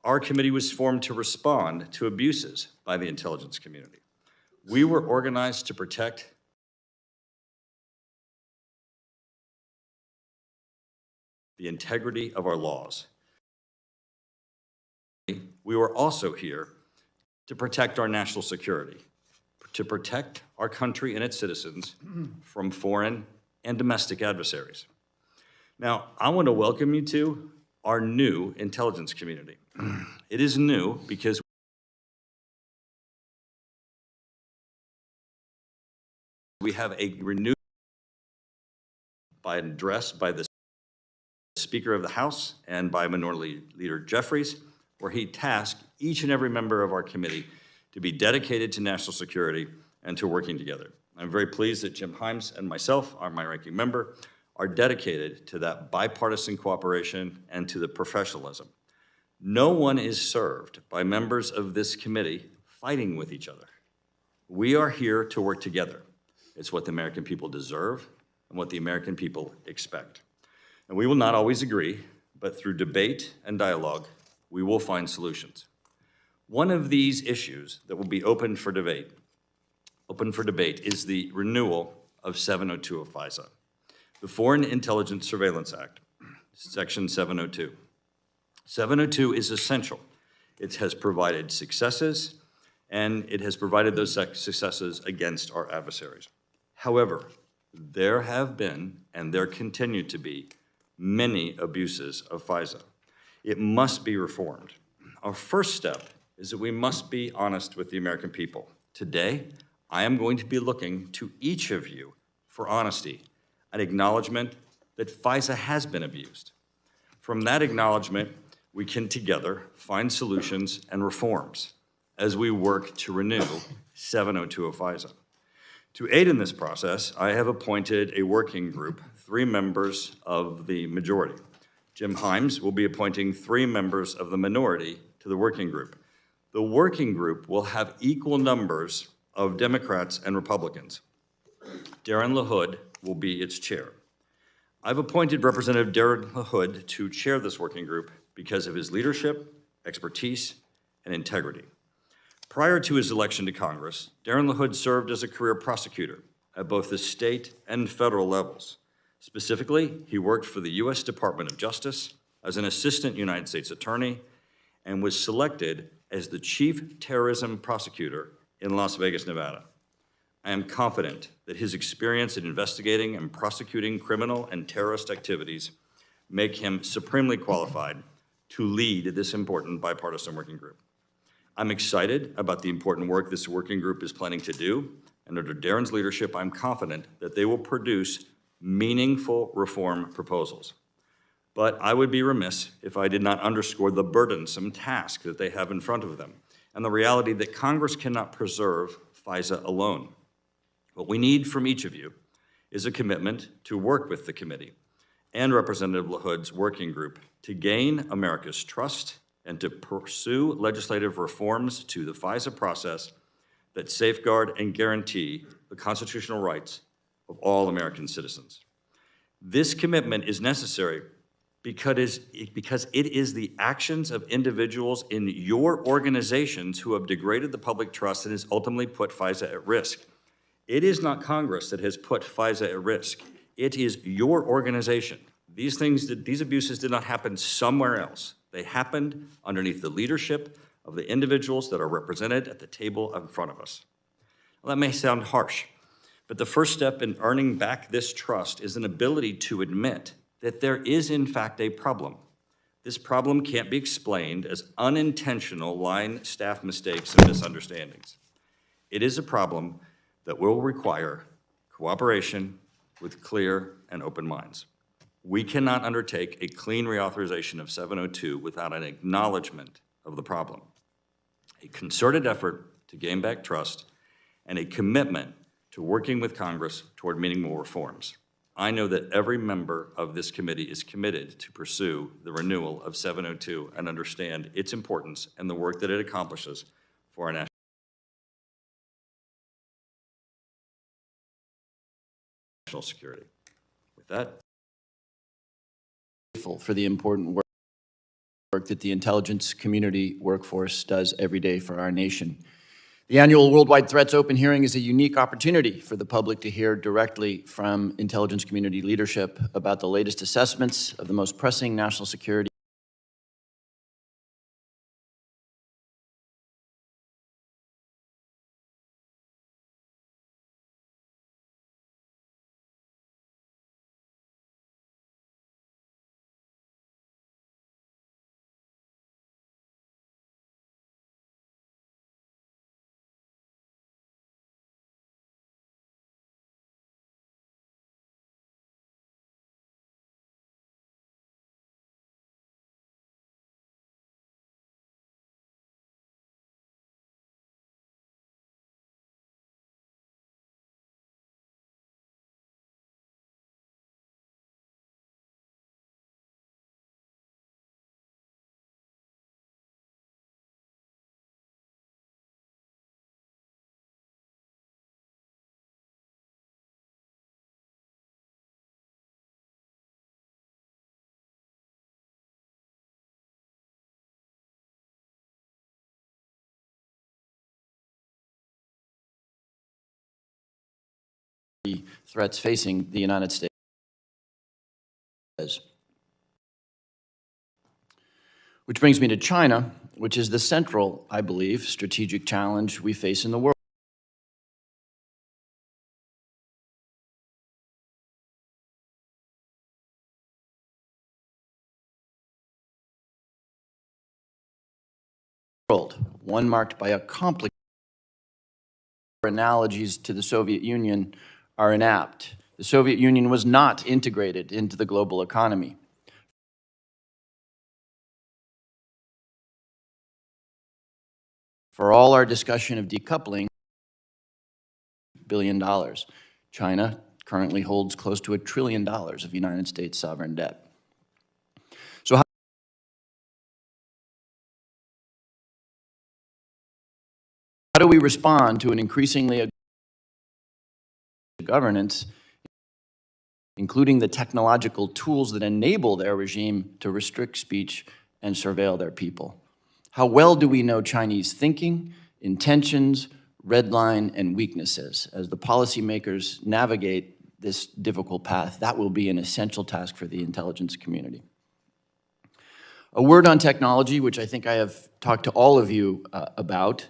Our committee was formed to respond to abuses by the intelligence community. We were organized to protect the integrity of our laws. We were also here to protect our national security, to protect our country and its citizens from foreign and domestic adversaries. Now, I want to welcome you to our new intelligence community. It is new because we have a renewed by an address by the Speaker of the House and by Minority Leader Jeffries, where he tasked each and every member of our committee to be dedicated to national security and to working together. I'm very pleased that Jim Haines and myself, my ranking member, are dedicated to that bipartisan cooperation and to the professionalism. No one is served by members of this committee fighting with each other. We are here to work together. It's what the American people deserve and what the American people expect. And we will not always agree, but through debate and dialogue, we will find solutions. One of these issues that will be open for debate is the renewal of 702 of FISA, the Foreign Intelligence Surveillance Act, Section 702. 702 is essential. It has provided successes, and it has provided those successes against our adversaries. However, there have been, and there continue to be, many abuses of FISA. It must be reformed. Our first step is that we must be honest with the American people. Today, I am going to be looking to each of you for honesty, an acknowledgement that FISA has been abused. From that acknowledgement, we can together find solutions and reforms as we work to renew 702 of FISA. To aid in this process, I have appointed a working group, 3 members of the majority. Jim Haines will be appointing 3 members of the minority to the working group. The working group will have equal numbers of Democrats and Republicans. Darren LaHood will be its chair. I've appointed Representative Darren LaHood to chair this working group because of his leadership, expertise, and integrity. Prior to his election to Congress, Darren LaHood served as a career prosecutor at both the state and federal levels. Specifically, he worked for the U.S. Department of Justice as an assistant United States attorney and was selected as the chief terrorism prosecutor in Las Vegas, Nevada. I am confident that his experience in investigating and prosecuting criminal and terrorist activities make him supremely qualified to lead this important bipartisan working group. I'm excited about the important work this working group is planning to do, and under Darren's leadership, I'm confident that they will produce meaningful reform proposals. But I would be remiss if I did not underscore the burdensome task that they have in front of them, and the reality that Congress cannot preserve FISA alone. What we need from each of you is a commitment to work with the committee and Representative LaHood's working group to gain America's trust and to pursue legislative reforms to the FISA process that safeguard and guarantee the constitutional rights of all American citizens. This commitment is necessary because it is the actions of individuals in your organizations who have degraded the public trust and has ultimately put FISA at risk. It is not Congress that has put FISA at risk. It is your organization. These abuses did not happen somewhere else. They happened underneath the leadership of the individuals that are represented at the table in front of us. Well, that may sound harsh, but the first step in earning back this trust is an ability to admit that there is, in fact, a problem. This problem can't be explained as unintentional line staff mistakes and misunderstandings. It is a problem that will require cooperation with clear and open minds. We cannot undertake a clean reauthorization of 702 without an acknowledgement of the problem, a concerted effort to gain back trust, and a commitment to working with Congress toward meaningful reforms. I know that every member of this committee is committed to pursue the renewal of 702 and understand its importance and the work that it accomplishes for our national security. With that, For the important work work that the intelligence community workforce does every day for our nation. The annual Worldwide Threats Open Hearing is a unique opportunity for the public to hear directly from intelligence community leadership about the latest assessments of the most pressing national security threats facing the United States. Which brings me to China, which is the central, I believe, strategic challenge we face in the world. One marked by a complicated analogies to the Soviet Union are inapt. The Soviet Union was not integrated into the global economy. For all our discussion of decoupling, $1 billion. China currently holds close to $1 trillion of United States sovereign debt. So how do we respond to an increasingly governance, including the technological tools that enable their regime to restrict speech and surveil their people? How well do we know Chinese thinking, intentions, red line, and weaknesses? As the policymakers navigate this difficult path, that will be an essential task for the intelligence community. A word on technology, which I think I have talked to all of you about.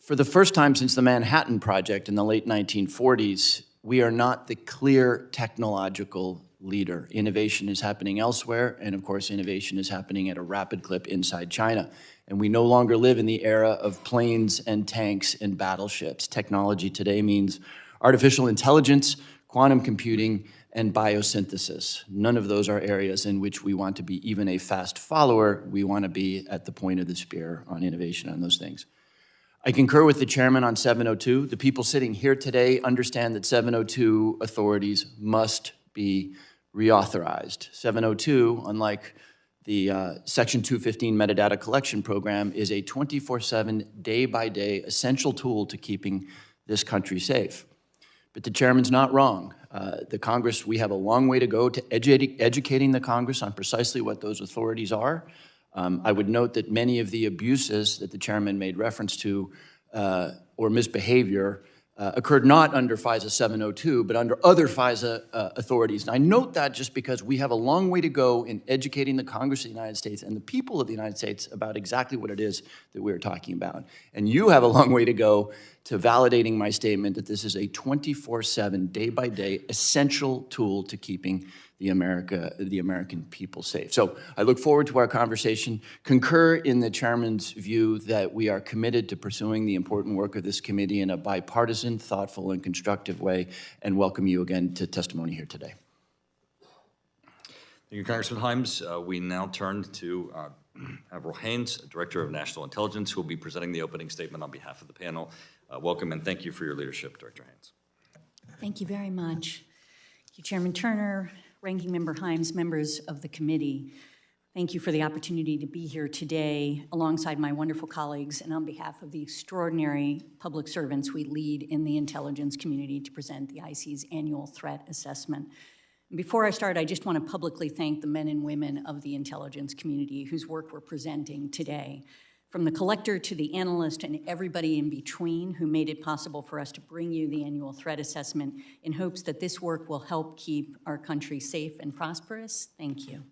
For the first time since the Manhattan Project in the late 1940s, we are not the clear technological leader. Innovation is happening elsewhere, and of course, innovation is happening at a rapid clip inside China. And we no longer live in the era of planes and tanks and battleships. Technology today means artificial intelligence, quantum computing, and biosynthesis. None of those are areas in which we want to be even a fast follower. We want to be at the point of the spear on innovation on those things. I concur with the chairman on 702. The people sitting here today understand that 702 authorities must be reauthorized. 702, unlike the Section 215 metadata collection program, is a 24/7, day-by-day essential tool to keeping this country safe. But the chairman's not wrong. The Congress, we have a long way to go to educating the Congress on precisely what those authorities are. I would note that many of the abuses that the chairman made reference to or misbehavior occurred not under FISA 702, but under other FISA authorities. And I note that just because we have a long way to go in educating the Congress of the United States and the people of the United States about exactly what it is that we're talking about. And you have a long way to go to validating my statement that this is a 24/7, day-by-day, essential tool to keeping the American people safe. So I look forward to our conversation, concur in the chairman's view that we are committed to pursuing the important work of this committee in a bipartisan, thoughtful, and constructive way, and welcome you again to testimony here today. Thank you, Congressman Haines. We now turn to Avril Haines, Director of National Intelligence, who will be presenting the opening statement on behalf of the panel. Welcome and thank you for your leadership, Director Haines. Thank you very much. Thank you, Chairman Turner, Ranking Member Haines, members of the committee. Thank you for the opportunity to be here today alongside my wonderful colleagues and on behalf of the extraordinary public servants we lead in the intelligence community to present the IC's annual threat assessment. Before I start, I just want to publicly thank the men and women of the intelligence community whose work we're presenting today, from the collector to the analyst and everybody in between who made it possible for us to bring you the annual threat assessment in hopes that this work will help keep our country safe and prosperous. Thank you.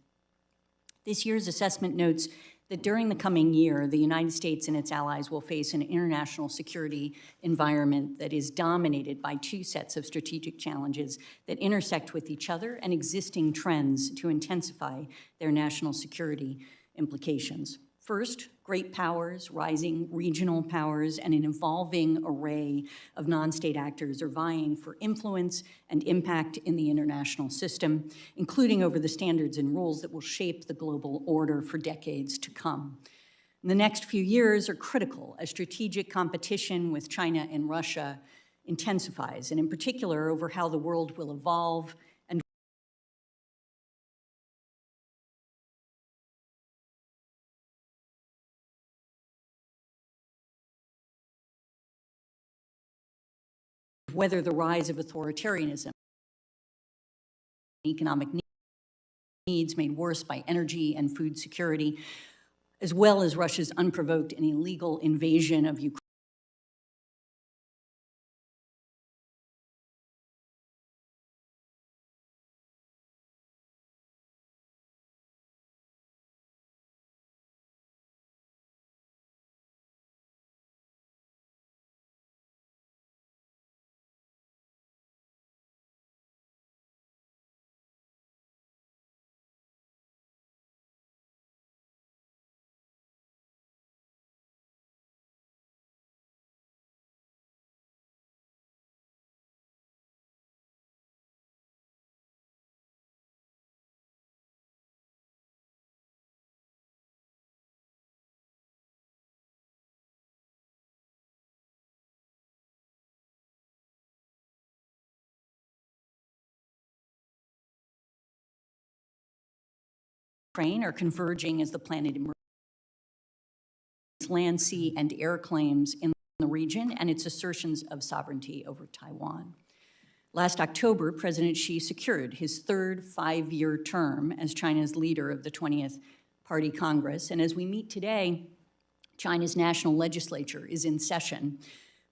This year's assessment notes that during the coming year, the United States and its allies will face an international security environment that is dominated by two sets of strategic challenges that intersect with each other and existing trends to intensify their national security implications. First, great powers, rising regional powers, and an evolving array of non-state actors are vying for influence and impact in the international system, including over the standards and rules that will shape the global order for decades to come. The next few years are critical as strategic competition with China and Russia intensifies, and in particular over how the world will evolve and whether the rise of authoritarianism, economic needs made worse by energy and food security, as well as Russia's unprovoked and illegal invasion of Ukraine, are converging as the planet emerges. Land, sea, and air claims in the region and its assertions of sovereignty over Taiwan. Last October, President Xi secured his third five-year term as China's leader of the 20th Party Congress. And as we meet today, China's national legislature is in session,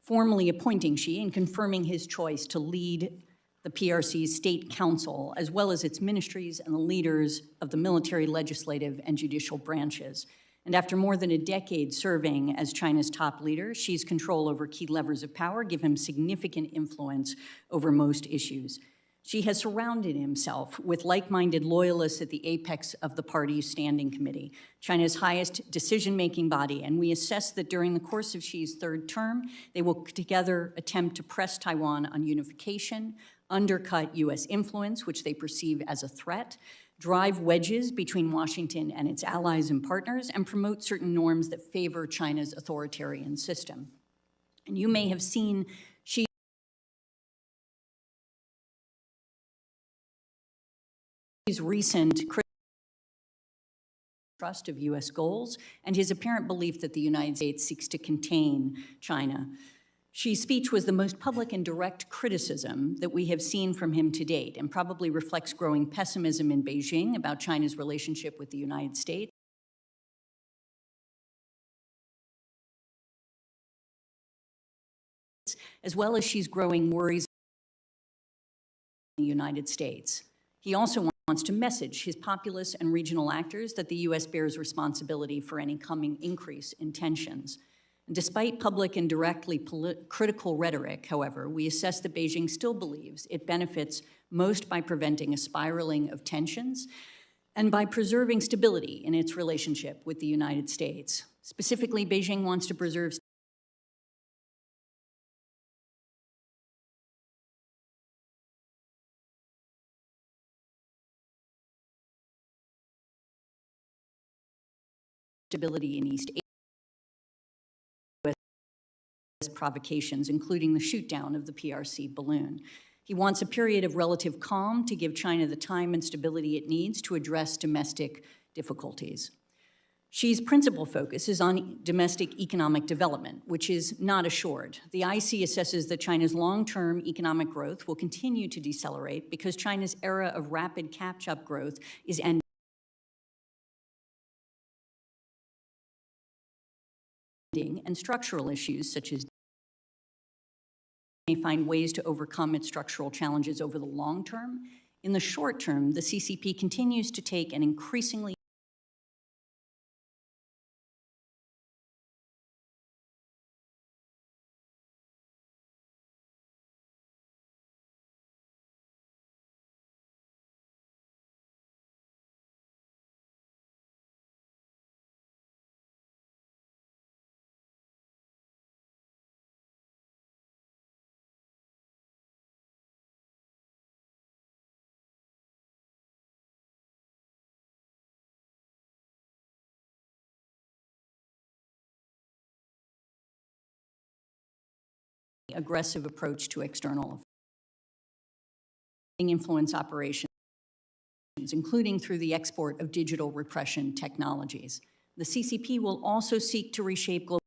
formally appointing Xi and confirming his choice to lead the PRC's State Council, as well as its ministries and the leaders of the military, legislative, and judicial branches. And after more than a decade serving as China's top leader, Xi's control over key levers of power give him significant influence over most issues. Xi has surrounded himself with like-minded loyalists at the apex of the party's standing committee, China's highest decision-making body, and we assess that during the course of Xi's third term, they will together attempt to press Taiwan on unification, undercut U.S. influence, which they perceive as a threat, drive wedges between Washington and its allies and partners, and promote certain norms that favor China's authoritarian system. And you may have seen Xi's recent trust of U.S. goals and his apparent belief that the United States seeks to contain China. Xi's speech was the most public and direct criticism that we have seen from him to date and probably reflects growing pessimism in Beijing about China's relationship with the United States, as well as Xi's growing worries in the United States. He also wants to message his populous and regional actors that the U.S. bears responsibility for any coming increase in tensions. And despite public and directly critical rhetoric, however, we assess that Beijing still believes it benefits most by preventing a spiraling of tensions and by preserving stability in its relationship with the United States. Specifically, Beijing wants to preserve stability in East Asia, provocations, including the shoot-down of the PRC balloon. He wants a period of relative calm to give China the time and stability it needs to address domestic difficulties. Xi's principal focus is on domestic economic development, which is not assured. The IC assesses that China's long-term economic growth will continue to decelerate because China's era of rapid catch-up growth is ending, and structural issues such as may find ways to overcome its structural challenges over the long term. In the short term, the CCP continues to take an increasingly aggressive approach to external influence operations, including through the export of digital repression technologies. The CCP will also seek to reshape global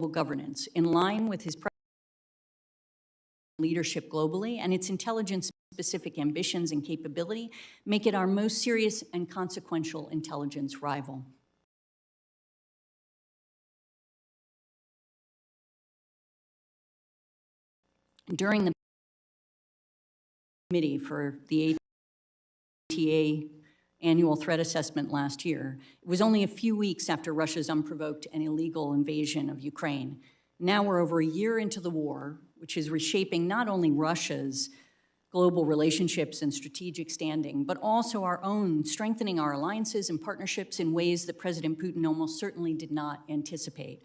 governance in line with his leadership globally and its intelligence-specific ambitions and capability make it our most serious and consequential intelligence rival. During the committee for the ATA annual threat assessment last year, it was only a few weeks after Russia's unprovoked and illegal invasion of Ukraine. Now we're over a year into the war, which is reshaping not only Russia's global relationships and strategic standing, but also our own, strengthening our alliances and partnerships in ways that President Putin almost certainly did not anticipate,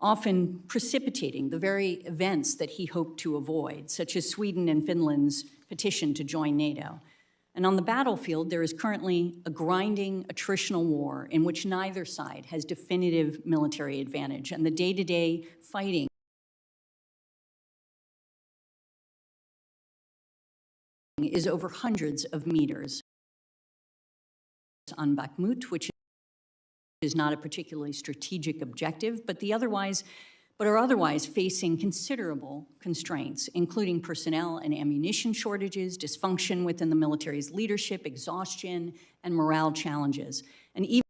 often precipitating the very events that he hoped to avoid, such as Sweden and Finland's petition to join NATO. And on the battlefield, there is currently a grinding attritional war in which neither side has definitive military advantage, and the day-to-day fighting is over hundreds of meters on Bakhmut, which is not a particularly strategic objective, but are otherwise facing considerable constraints, including personnel and ammunition shortages, dysfunction within the military's leadership, exhaustion, and morale challenges. And even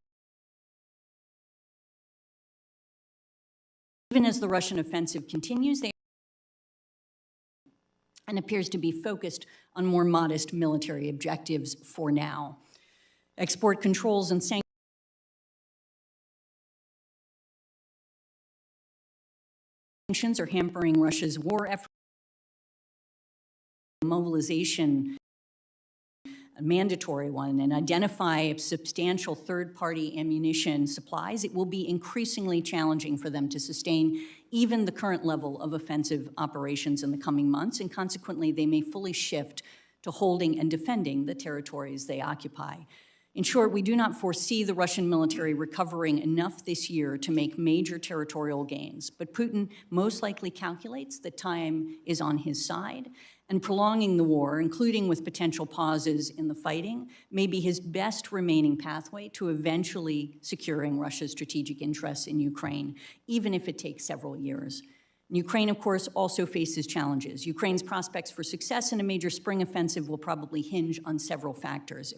as the Russian offensive continues, and appears to be focused on more modest military objectives for now. Export controls and sanctions are hampering Russia's war effort. Mobilization, a mandatory one, and identify substantial third-party ammunition supplies, it will be increasingly challenging for them to sustain even the current level of offensive operations in the coming months, and consequently, they may fully shift to holding and defending the territories they occupy. In short, we do not foresee the Russian military recovering enough this year to make major territorial gains, but Putin most likely calculates that time is on his side, and prolonging the war, including with potential pauses in the fighting, may be his best remaining pathway to eventually securing Russia's strategic interests in Ukraine, even if it takes several years. Ukraine, of course, also faces challenges. Ukraine's prospects for success in a major spring offensive will probably hinge on several factors.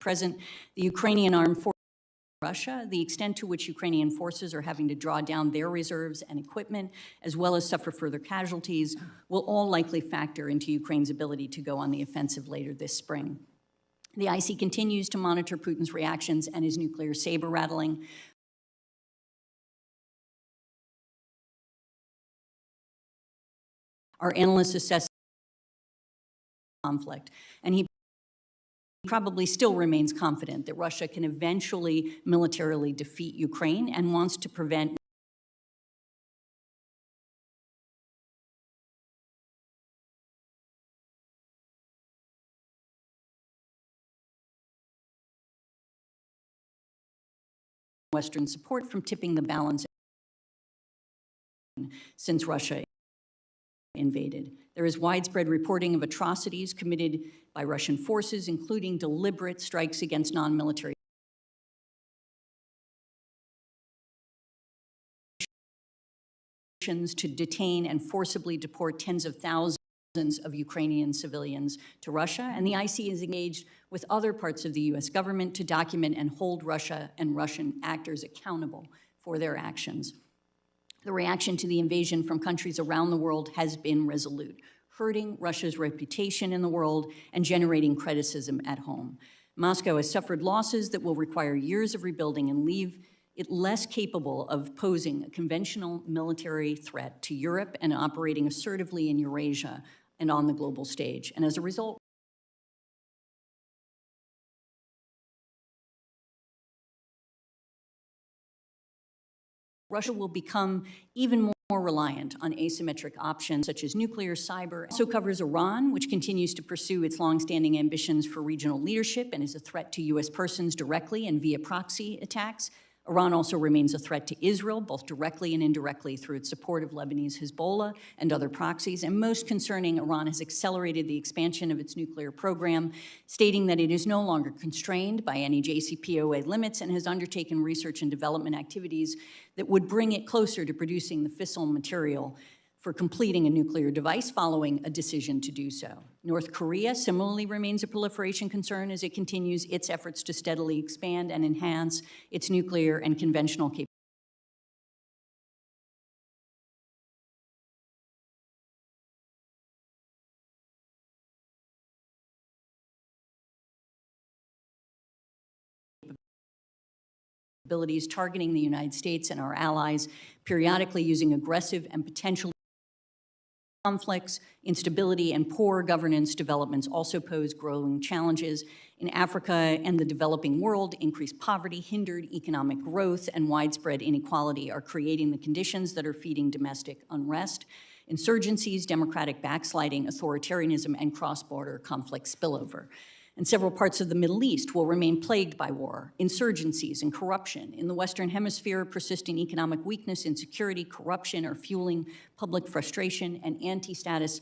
Present, the Ukrainian armed forces Russia, the extent to which Ukrainian forces are having to draw down their reserves and equipment, as well as suffer further casualties, will all likely factor into Ukraine's ability to go on the offensive later this spring. The IC continues to monitor Putin's reactions and his nuclear saber rattling. Our analysts assess conflict, and he probably still remains confident that Russia can eventually militarily defeat Ukraine and wants to prevent Western support from tipping the balance since Russia invaded. There is widespread reporting of atrocities committed by Russian forces, including deliberate strikes against non-military to detain and forcibly deport tens of thousands of Ukrainian civilians to Russia, and the IC is engaged with other parts of the U.S. government to document and hold Russia and Russian actors accountable for their actions. The reaction to the invasion from countries around the world has been resolute, hurting Russia's reputation in the world and generating criticism at home. Moscow has suffered losses that will require years of rebuilding and leave it less capable of posing a conventional military threat to Europe and operating assertively in Eurasia and on the global stage. And as a result, Russia will become even more reliant on asymmetric options such as nuclear, cyber. It also covers Iran, which continues to pursue its longstanding ambitions for regional leadership and is a threat to U.S. persons directly and via proxy attacks. Iran also remains a threat to Israel, both directly and indirectly through its support of Lebanese Hezbollah and other proxies. And most concerning, Iran has accelerated the expansion of its nuclear program, stating that it is no longer constrained by any JCPOA limits and has undertaken research and development activities that would bring it closer to producing the fissile material for completing a nuclear device following a decision to do so. North Korea similarly remains a proliferation concern as it continues its efforts to steadily expand and enhance its nuclear and conventional capabilities. Targeting the United States and our allies, periodically using aggressive and potentially conflicts, instability, and poor governance developments also pose growing challenges. In Africa and the developing world, increased poverty, hindered economic growth, and widespread inequality are creating the conditions that are feeding domestic unrest, insurgencies, democratic backsliding, authoritarianism, and cross-border conflict spillover. And several parts of the Middle East will remain plagued by war, insurgencies, and corruption. In the Western Hemisphere, persisting economic weakness, insecurity, corruption are fueling public frustration and anti-status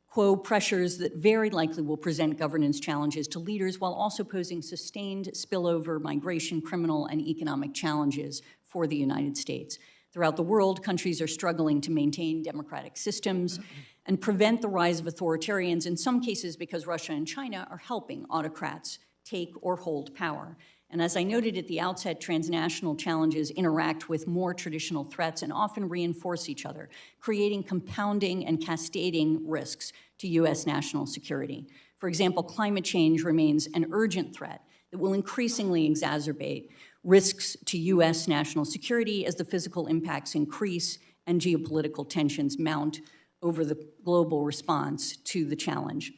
quo pressures that very likely will present governance challenges to leaders while also posing sustained spillover migration, criminal, and economic challenges for the United States. Throughout the world, countries are struggling to maintain democratic systems and prevent the rise of authoritarians, in some cases because Russia and China are helping autocrats take or hold power. And as I noted at the outset, transnational challenges interact with more traditional threats and often reinforce each other, creating compounding and cascading risks to U.S. national security. For example, climate change remains an urgent threat that will increasingly exacerbate risks to U.S. national security as the physical impacts increase and geopolitical tensions mount over the global response to the challenge.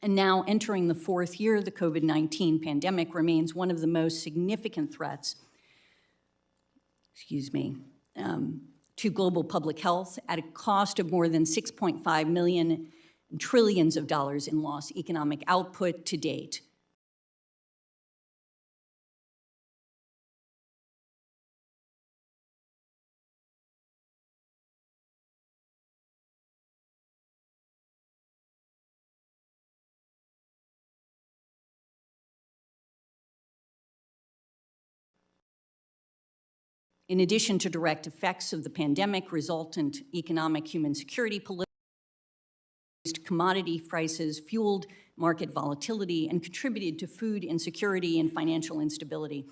And now, entering the fourth year, the COVID-19 pandemic remains one of the most significant threats, to global public health at a cost of more than $6.5 million trillions of dollars in lost economic output to date. In addition to direct effects of the pandemic, resultant economic human security, commodity prices fueled market volatility and contributed to food insecurity and financial instability.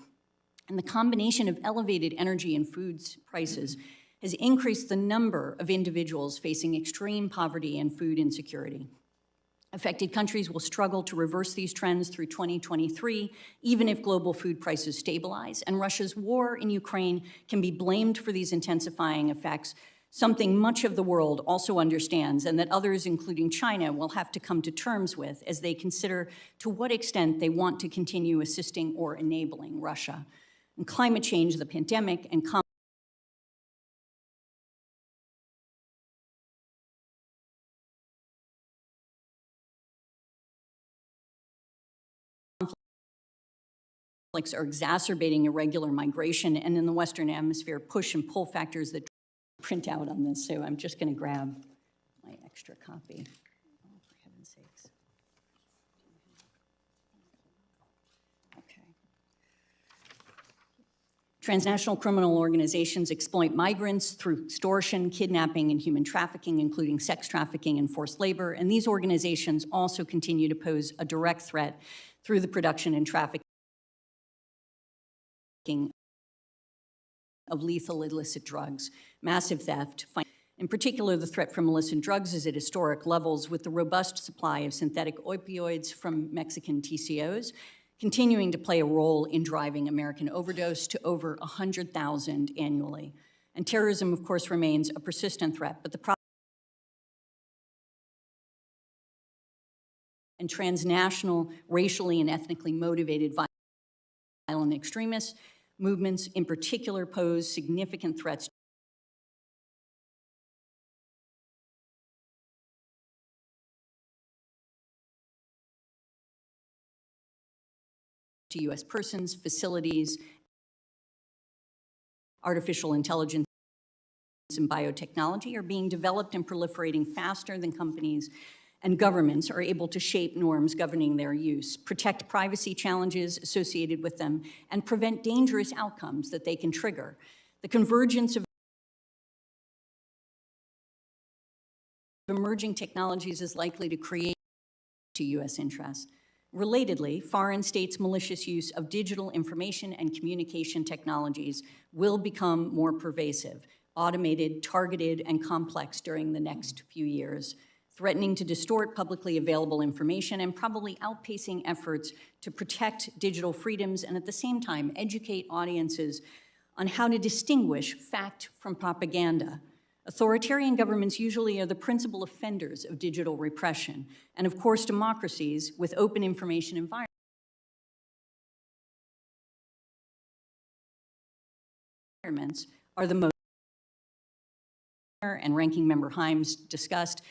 And the combination of elevated energy and foods prices has increased the number of individuals facing extreme poverty and food insecurity. Affected countries will struggle to reverse these trends through 2023, even if global food prices stabilize. And Russia's war in Ukraine can be blamed for these intensifying effects. something much of the world also understands and that others, including China, will have to come to terms with as they consider to what extent they want to continue assisting or enabling Russia. And climate change, the pandemic, and conflicts are exacerbating irregular migration, and in the Western Hemisphere, push and pull factors that print out on this. So I'm just going to grab my extra copy. Oh, for heaven's sakes. Okay. Transnational criminal organizations exploit migrants through extortion, kidnapping, and human trafficking, including sex trafficking and forced labor. And these organizations also continue to pose a direct threat through the production and trafficking of lethal illicit drugs, massive theft. In particular, the threat from illicit drugs is at historic levels, with the robust supply of synthetic opioids from Mexican TCOs continuing to play a role in driving American overdose to over 100,000 annually. And terrorism, of course, remains a persistent threat, but the problem and transnational, racially and ethnically motivated violent extremists movements in particular pose significant threats to U.S. persons, facilities, artificial intelligence and biotechnology are being developed and proliferating faster than companies and governments are able to shape norms governing their use, protect privacy challenges associated with them, and prevent dangerous outcomes that they can trigger. The convergence of emerging technologies is likely to create to U.S. interests. Relatedly, foreign states' malicious use of digital information and communication technologies will become more pervasive, automated, targeted, and complex during the next few years, threatening to distort publicly available information and probably outpacing efforts to protect digital freedoms and at the same time educate audiences on how to distinguish fact from propaganda. Authoritarian governments usually are the principal offenders of digital repression, and of course democracies with open information environments are the most, and Ranking Member Haines discussed,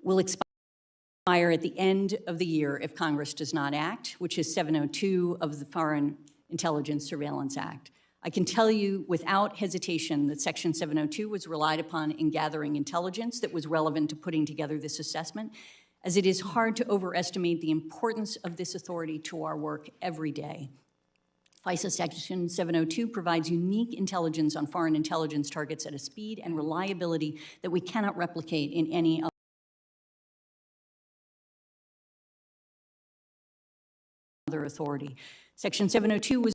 will expire at the end of the year if Congress does not act, which is 702 of the Foreign Intelligence Surveillance Act. I can tell you without hesitation that Section 702 was relied upon in gathering intelligence that was relevant to putting together this assessment, as it is hard to overestimate the importance of this authority to our work every day. FISA Section 702 provides unique intelligence on foreign intelligence targets at a speed and reliability that we cannot replicate in any other authority. Section 702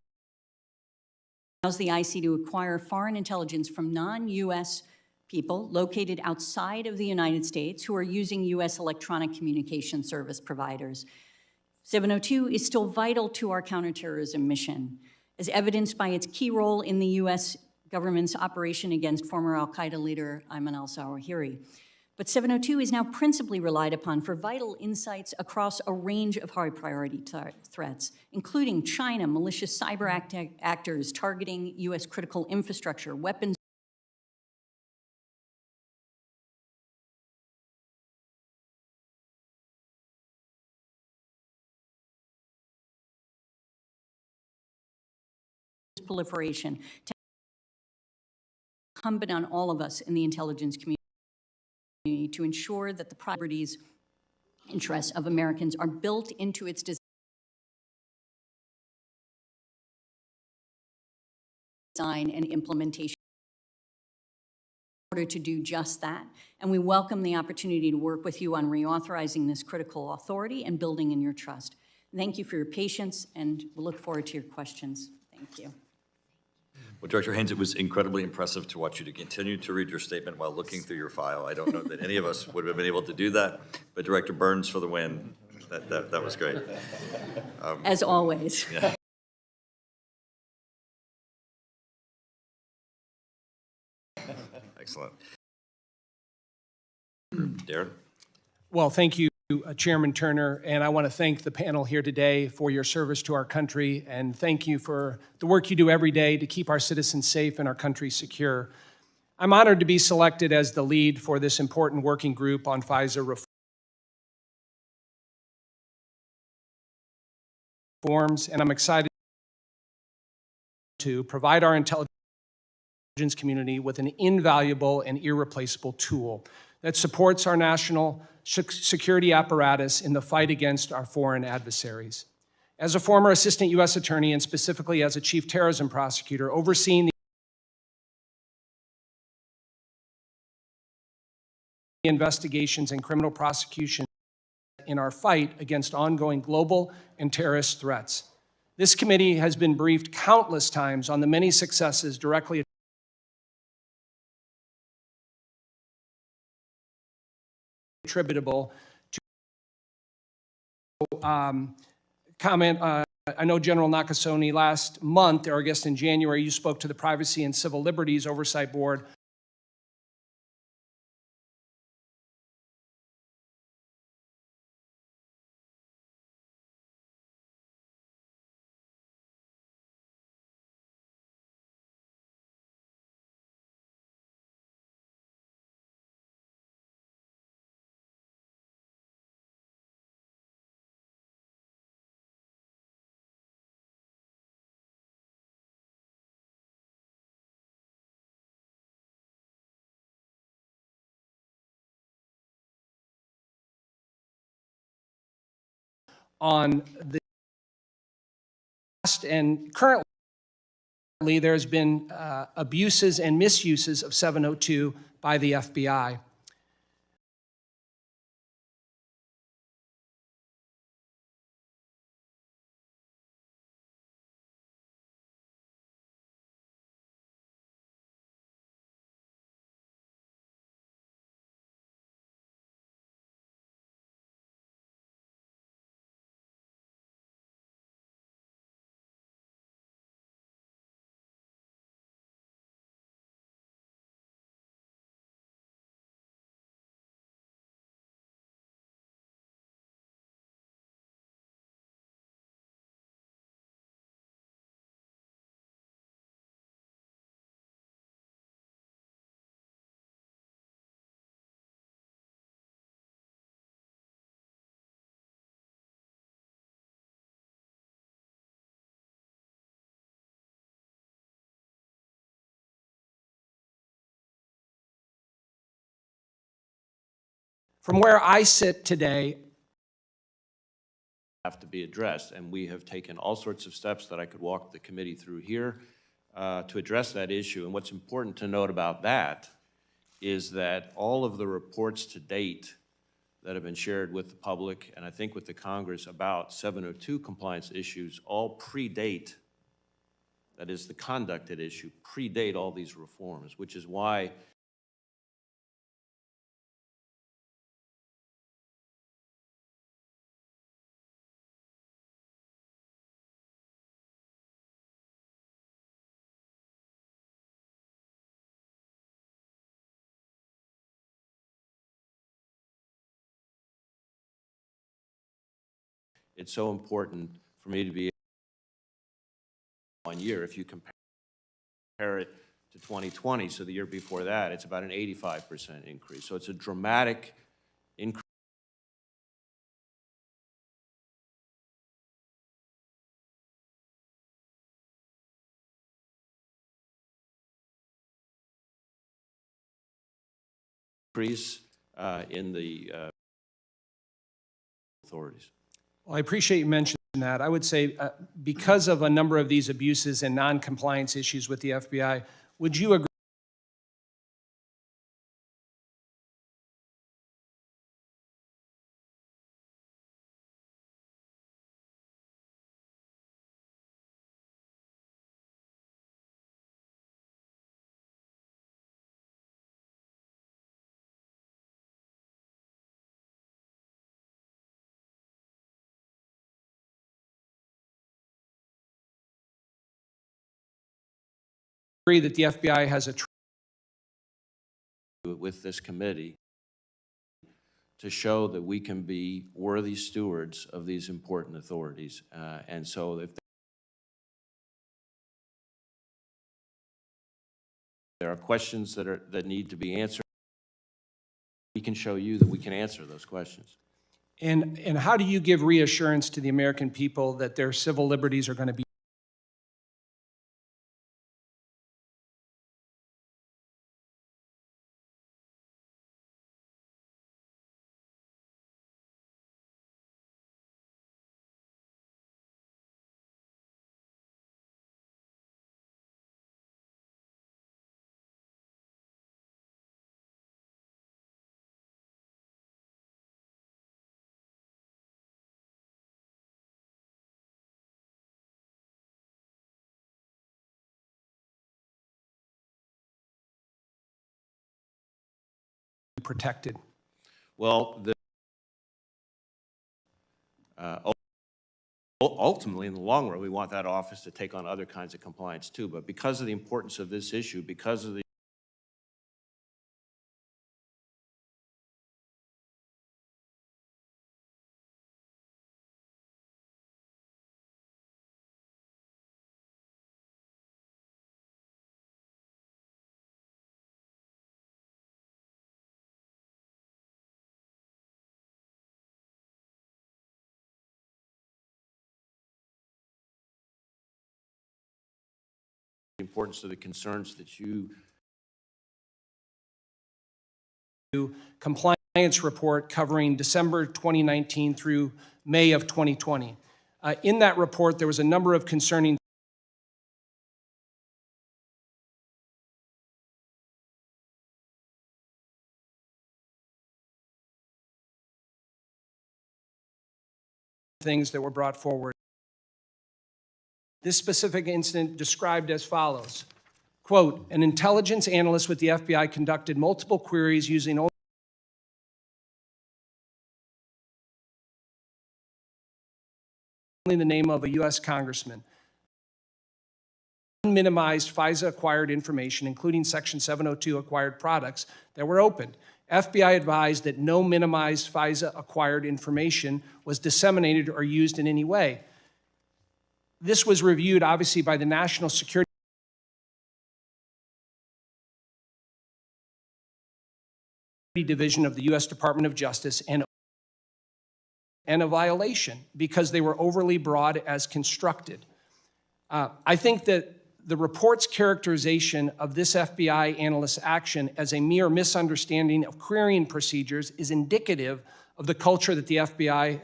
allows the IC to acquire foreign intelligence from non-U.S. people located outside of the United States who are using U.S. electronic communication service providers. 702 is still vital to our counterterrorism mission, as evidenced by its key role in the U.S. government's operation against former al-Qaeda leader Ayman al-Zawahiri. But 702 is now principally relied upon for vital insights across a range of high-priority threats, including China, malicious cyber actors targeting U.S. critical infrastructure, weapons proliferation, incumbent on all of us in the intelligence community to ensure that the properties interests of Americans are built into its design and implementation in order to do just that. And we welcome the opportunity to work with you on reauthorizing this critical authority and building in your trust. Thank you for your patience, and we'll look forward to your questions. Thank you. Well, Director Haines, it was incredibly impressive to watch you to continue to read your statement while looking through your file. I don't know that any of us would have been able to do that, but Director Burns for the win. That was great. As always. Yeah. Excellent. Darren? Well, thank you, Chairman Turner, and I want to thank the panel here today for your service to our country, and thank you for the work you do every day to keep our citizens safe and our country secure. I'm honored to be selected as the lead for this important working group on FISA reforms, and I'm excited to provide our intelligence community with an invaluable and irreplaceable tool that supports our national security apparatus in the fight against our foreign adversaries. As a former assistant U.S. attorney and specifically as a chief terrorism prosecutor overseeing the investigations and criminal prosecution in our fight against ongoing global and terrorist threats, this committee has been briefed countless times on the many successes directly attributable to comment. I know General Nakasone last month, or I guess in January, you spoke to the Privacy and Civil Liberties Oversight Board on the past and currently there's been abuses and misuses of 702 by the FBI. From where I sit today, have to be addressed, and we have taken all sorts of steps that I could walk the committee through here to address that issue. And what's important to note about that is that all of the reports to date that have been shared with the public and I think with the Congress about 702 compliance issues all predate, that is the conduct at issue, predate all these reforms, which is why it's so important for me to be 1 year. If you compare it to 2020, so the year before that, it's about an 85% increase. So it's a dramatic increase. In the authorities. well, I appreciate you mentioning that. I would say because of a number of these abuses and non-compliance issues with the FBI, would you agree that the FBI has a with this committee to show that we can be worthy stewards of these important authorities. And so if there are questions that need to be answered, we can show you that we can answer those questions. And how do you give reassurance to the American people that their civil liberties are going to be protected? Well, ultimately, in the long run, we want that office to take on other kinds of compliance too. But because of the importance of this issue, because of the importance of the concerns that you compliance report covering December 2019 through May of 2020. In that report, there was a number of concerning things that were brought forward. This specific incident described as follows. Quote, an intelligence analyst with the FBI conducted multiple queries using only the name of a U.S. congressman. Unminimized FISA-acquired information, including Section 702 acquired products that were opened. FBI advised that no minimized FISA-acquired information was disseminated or used in any way. This was reviewed, obviously, by the National Security Division of the U.S. Department of Justice and a violation because they were overly broad as constructed. I think that the report's characterization of this FBI analyst's action as a mere misunderstanding of querying procedures is indicative of the culture that the FBI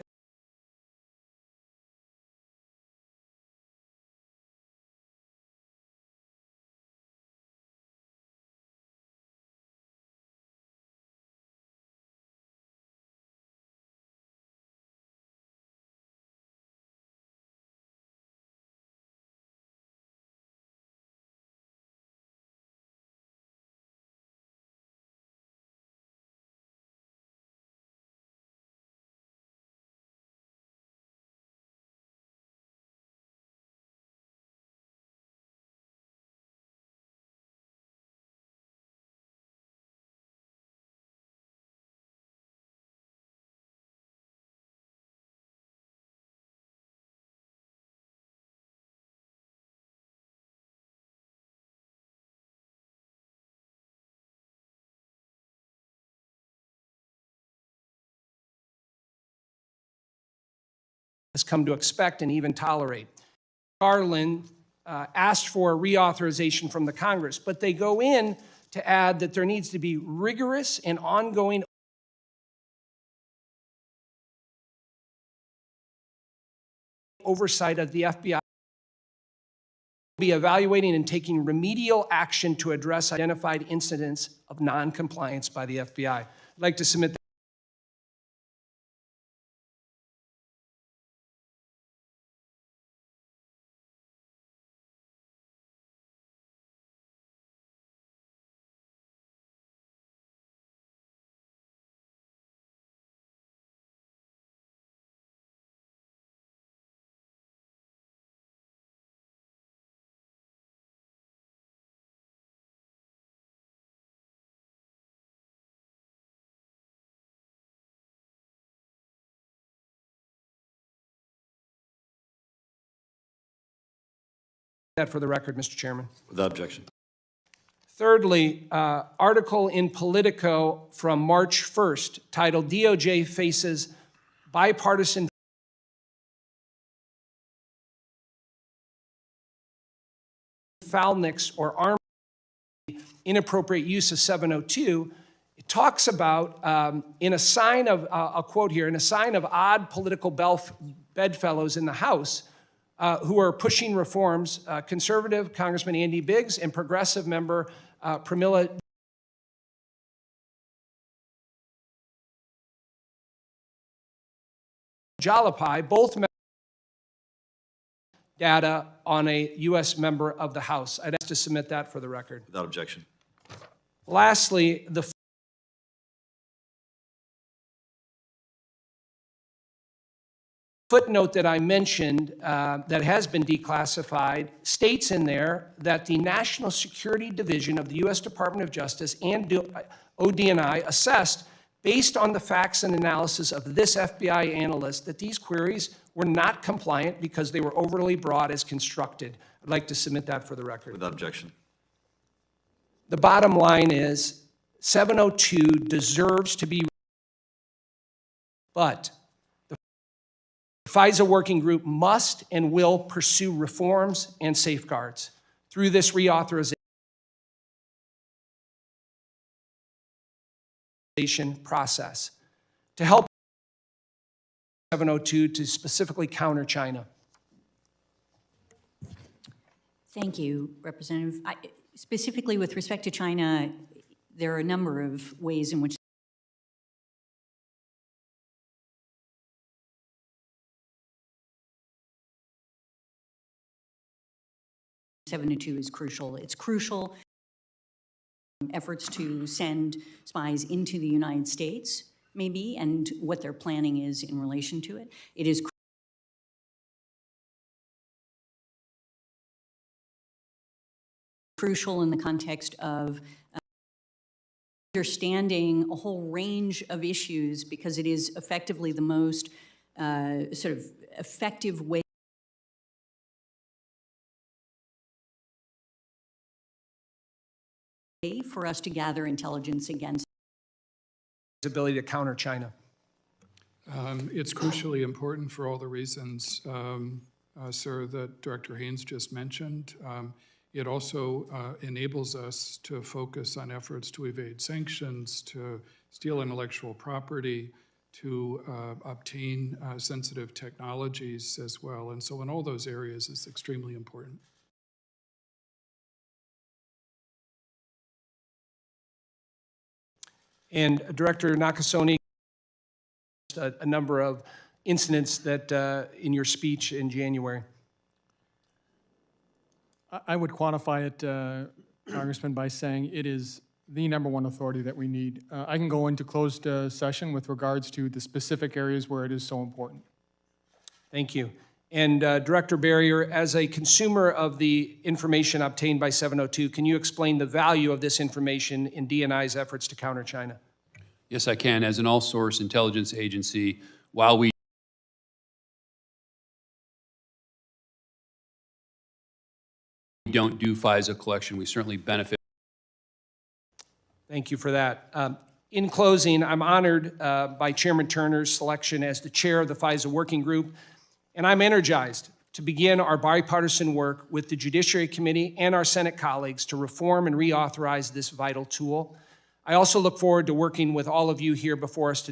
has come to expect and even tolerate. Garland asked for a reauthorization from the Congress, but they go in to add that there needs to be rigorous and ongoing oversight of the FBI, be evaluating and taking remedial action to address identified incidents of non-compliance by the FBI. I'd like to submit That for the record, Mr. Chairman. Without objection. Thirdly, article in Politico from March 1st titled DOJ Faces Bipartisan Foulnix or Arm Inappropriate Use of 702. It talks about, in a sign of, I'll quote here, in a sign of odd political bedfellows in the House who are pushing reforms, conservative Congressman Andy Biggs and progressive member Pramila Jalapai, both data on a U.S. member of the House. I'd ask to submit that for the record. Without objection. Lastly, the footnote that I mentioned that has been declassified states in there that the National Security Division of the U.S. Department of Justice and ODNI assessed, based on the facts and analysis of this FBI analyst, that these queries were not compliant because they were overly broad as constructed. I'd like to submit that for the record. Without objection. The bottom line is 702 deserves to be, but the FISA working group must and will pursue reforms and safeguards through this reauthorization process to help 702 to specifically counter China. Thank you, Representative. Specifically with respect to China, there are a number of ways in which (702) is crucial. It's crucial efforts to send spies into the United States, maybe, and what their planning is in relation to it. It is crucial in the context of understanding a whole range of issues, because it is effectively the most sort of effective way for us to gather intelligence against ability to counter China. It's crucially important for all the reasons, sir, that Director Haines just mentioned. It also enables us to focus on efforts to evade sanctions, to steal intellectual property, to obtain sensitive technologies as well. And so in all those areas, it's extremely important. And Director Nakasone, a number of incidents that in your speech in January. I would quantify it, Congressman, by saying it is the #1 authority that we need. I can go into closed session with regards to the specific areas where it is so important. Thank you. And Director Berrier, as a consumer of the information obtained by 702, can you explain the value of this information in DNI's efforts to counter China? Yes, I can. As an all-source intelligence agency, while we don't do FISA collection, we certainly benefit. Thank you for that. In closing, I'm honored by Chairman Turner's selection as the chair of the FISA Working Group, and I'm energized to begin our bipartisan work with the Judiciary Committee and our Senate colleagues to reform and reauthorize this vital tool. I also look forward to working with all of you here before us today